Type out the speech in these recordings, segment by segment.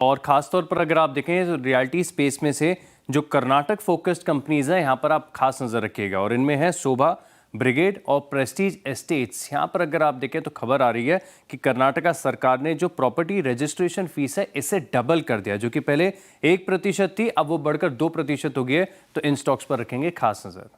और ख़ासतौर पर अगर आप देखें तो रियल्टी स्पेस में से जो कर्नाटक फोकस्ड कंपनीज हैं यहाँ पर आप खास नज़र रखिएगा, और इनमें है शोभा, ब्रिगेड और प्रेस्टीज एस्टेट्स। यहाँ पर अगर आप देखें तो खबर आ रही है कि कर्नाटका सरकार ने जो प्रॉपर्टी रजिस्ट्रेशन फीस है इसे डबल कर दिया, जो कि पहले 1% थी, अब वो बढ़कर 2% हो गई है। तो इन स्टॉक्स पर रखेंगे खास नज़र।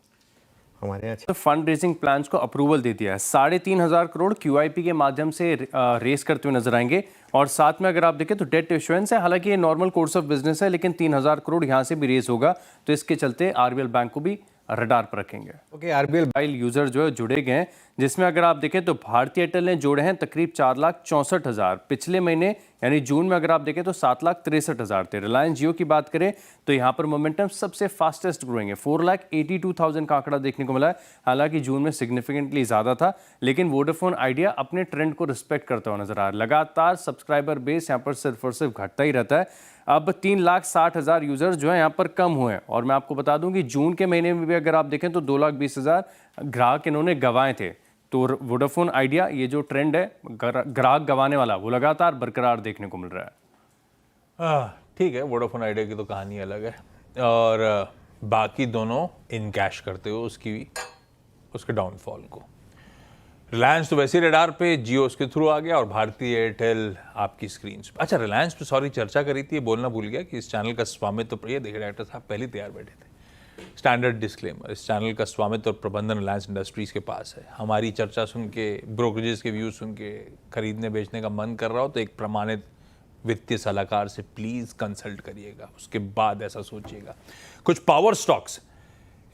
हमारे यहाँ तो फंड रेजिंग प्लान्स को अप्रूवल दे दिया है। 3,500 करोड़ QIP के माध्यम से रेस करते हुए नजर आएंगे। और साथ में अगर आप देखें तो डेट इशुएंस है, हालांकि ये नॉर्मल कोर्स ऑफ बिजनेस है, लेकिन 3,000 करोड़ यहाँ से भी रेस होगा। तो इसके चलते RBL बैंक को भी रडार पर रखेंगे। ओके, RBL मोबाइल यूजर जो है जुड़े गए हैं, जिसमें अगर आप देखें तो भारतीय एयरटेल ने जोड़े हैं तकरीब 4,64,000। पिछले महीने यानी जून में अगर आप देखें तो 7,63,000 थे। रिलायंस जियो की बात करें तो यहाँ पर मोमेंटम सबसे फास्टेस्ट ग्रोइंग है, 4,82,000 का आंकड़ा देखने को मिला है। हालांकि जून में सिग्निफिकेंटली ज़्यादा था, लेकिन वोडाफोन आइडिया अपने ट्रेंड को रिस्पेक्ट करता हुआ नजर आ रहा है। लगातार सब्सक्राइबर बेस यहाँ पर सिर्फ और सिर्फ घटता ही रहता है। अब 3,60,000 यूजर्स जो है यहाँ पर कम हुए हैं। और मैं आपको बता दूं कि जून के महीने में भी अगर आप देखें तो 2,20,000 ग्राहक इन्होंने गंवाए थे। तो वोडाफोन आइडिया ये जो ट्रेंड है ग्राहक गंवाने वाला, वो लगातार बरकरार देखने को मिल रहा है। ठीक है, वोडाफोन आइडिया की तो कहानी अलग है, और बाकी दोनों इन कैश करते हो उसके डाउनफॉल को। रिलायंस तो वैसे रडार पे, जियो उसके थ्रू आ गया, और भारतीय एयरटेल आपकी स्क्रीन पे। अच्छा, रिलायंस पे सॉरी चर्चा करी थी, बोलना भूल गया कि इस चैनल का स्वामित्व तो ये देखिए डायरेक्टर साहब पहले तैयार बैठे थे। स्टैंडर्ड डिस्क्लेमर, इस चैनल का स्वामित्व और प्रबंधन रिलायंस इंडस्ट्रीज के पास है। हमारी चर्चा सुन के, ब्रोकरेजेस के व्यूज सुन के खरीदने बेचने का मन कर रहा हो तो एक प्रमाणित वित्तीय सलाहकार से प्लीज कंसल्ट करिएगा, उसके बाद ऐसा सोचिएगा। कुछ पावर स्टॉक्स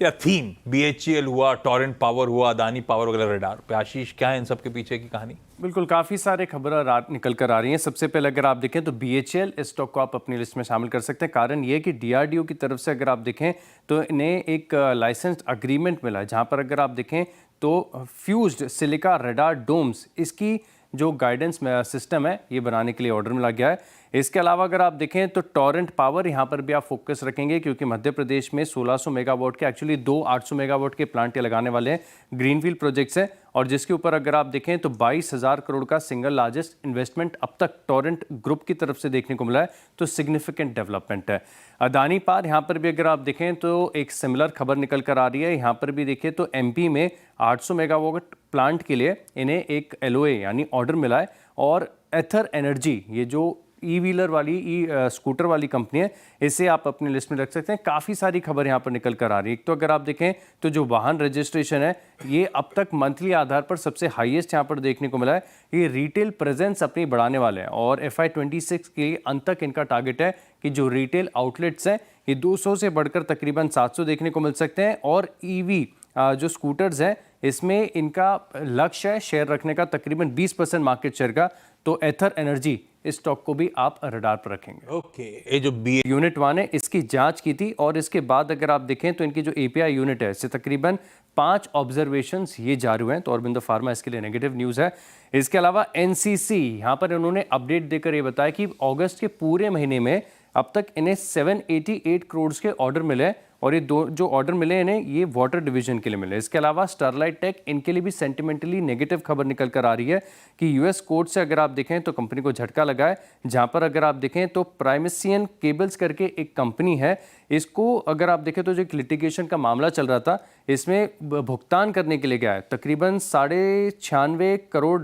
या थीम, BHEL हुआ, टोरेंट पावर हुआ, अदानी पावर वगैरह रडार पे। आशीष, क्या है इन सब के पीछे की कहानी? बिल्कुल, काफ़ी सारे खबर निकल कर आ रही हैं। सबसे पहले अगर आप देखें तो BHEL इस स्टॉक को आप अपनी लिस्ट में शामिल कर सकते हैं। कारण ये कि DRDO की तरफ से अगर आप देखें तो इन्हें एक लाइसेंस अग्रीमेंट मिला है, जहां पर अगर आप देखें तो फ्यूज्ड सिलिका रडार डोम्स, इसकी जो गाइडेंस सिस्टम है ये बनाने के लिए ऑर्डर मिला गया है। इसके अलावा अगर आप देखें तो टोरेंट पावर, यहाँ पर भी आप फोकस रखेंगे, क्योंकि मध्य प्रदेश में 1,600 मेगावाट के, एक्चुअली 2 800 मेगावाट के प्लांट ये लगाने वाले हैं। ग्रीनफील्ड प्रोजेक्ट्स हैं, और जिसके ऊपर अगर आप देखें तो 22,000 करोड़ का सिंगल लार्जेस्ट इन्वेस्टमेंट अब तक टोरेंट ग्रुप की तरफ से देखने को मिला है। तो सिग्निफिकेंट डेवलपमेंट है। अदानी पावर, यहाँ पर भी अगर आप देखें तो एक सिमिलर खबर निकल कर आ रही है। यहाँ पर भी देखिए तो MP में 800 मेगावाट प्लांट के लिए इन्हें एक LOA यानी ऑर्डर मिला है। और एथर एनर्जी, ये जो व्हीलर वाली स्कूटर वाली कंपनी है, इसे आप अपनी लिस्ट में रख सकते हैं। काफ़ी सारी खबर यहाँ पर निकल कर आ रही है। एक तो अगर आप देखें तो जो वाहन रजिस्ट्रेशन है ये अब तक मंथली आधार पर सबसे हाईएस्ट यहाँ पर देखने को मिला है। ये रिटेल प्रेजेंस अपनी बढ़ाने वाले हैं, और FY26 के अंत तक इनका टारगेट है कि जो रिटेल आउटलेट्स हैं ये 200 से बढ़कर तकरीबन 700 देखने को मिल सकते हैं। और EV जो स्कूटर्स हैं इसमें इनका लक्ष्य है शेयर रखने का तकरीबन 20% मार्केट शेयर का। तो एथर एनर्जी इस स्टॉक को भी आप रडार पर रखेंगे। ओके, ये जो यूनिट 1 है इसकी जांच की थी, और इसके बाद अगर आप देखें तो इनकी जो API यूनिट है इससे तकरीबन 5 ऑब्जर्वेशंस ये जारी हुए हैं। तो अरबिंदो फार्मा इसके लिए नेगेटिव न्यूज़ है। इसके अलावा NCC, यहाँ पर इन्होंने अपडेट देकर ये बताया कि अगस्त के पूरे महीने में अब तक इन्हें 788 करोड़ के ऑर्डर मिले, और ये 2 जो ऑर्डर मिले इन्हें ये वाटर डिवीजन के लिए मिले। इसके अलावा स्टरलाइट टेक, इनके लिए भी सेंटिमेंटली नेगेटिव खबर निकल कर आ रही है कि US कोर्ट से अगर आप देखें तो कंपनी को झटका लगा है। जहां पर अगर आप देखें तो प्राइमेसियन केबल्स करके एक कंपनी है, इसको अगर आप देखें तो जो एक लिटिगेशन का मामला चल रहा था, इसमें भुगतान करने के लिए गया है तकरीबन $96 करोड़,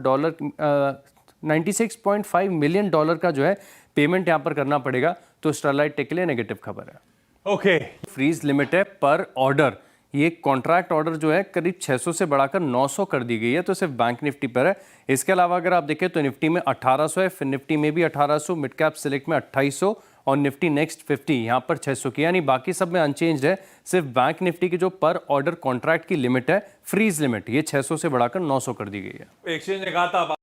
96.5 मिलियन डॉलर का जो है पेमेंट यहाँ पर करना पड़ेगा। तो स्टरलाइट टेक के लिए नेगेटिव खबर है। ओके, फ्रीज लिमिट है पर ऑर्डर, ये कॉन्ट्रैक्ट ऑर्डर जो है करीब 600 से बढ़ाकर 900 कर दी गई है। तो सिर्फ बैंक निफ्टी पर है। इसके अलावा अगर आप देखें तो निफ्टी में 1800 है, फिर निफ्टी में भी 1800, मिड कैप सिलेक्ट में 2800, और निफ्टी नेक्स्ट 50 यहाँ पर 600 की, यानी बाकी सब में अनचेंज्ड है। सिर्फ बैंक निफ्टी की जो पर ऑर्डर कॉन्ट्रैक्ट की लिमिट है, फ्रीज लिमिट, ये 600 से बढ़ाकर 900 कर दी गई है। एक्सचेंज ने कहा था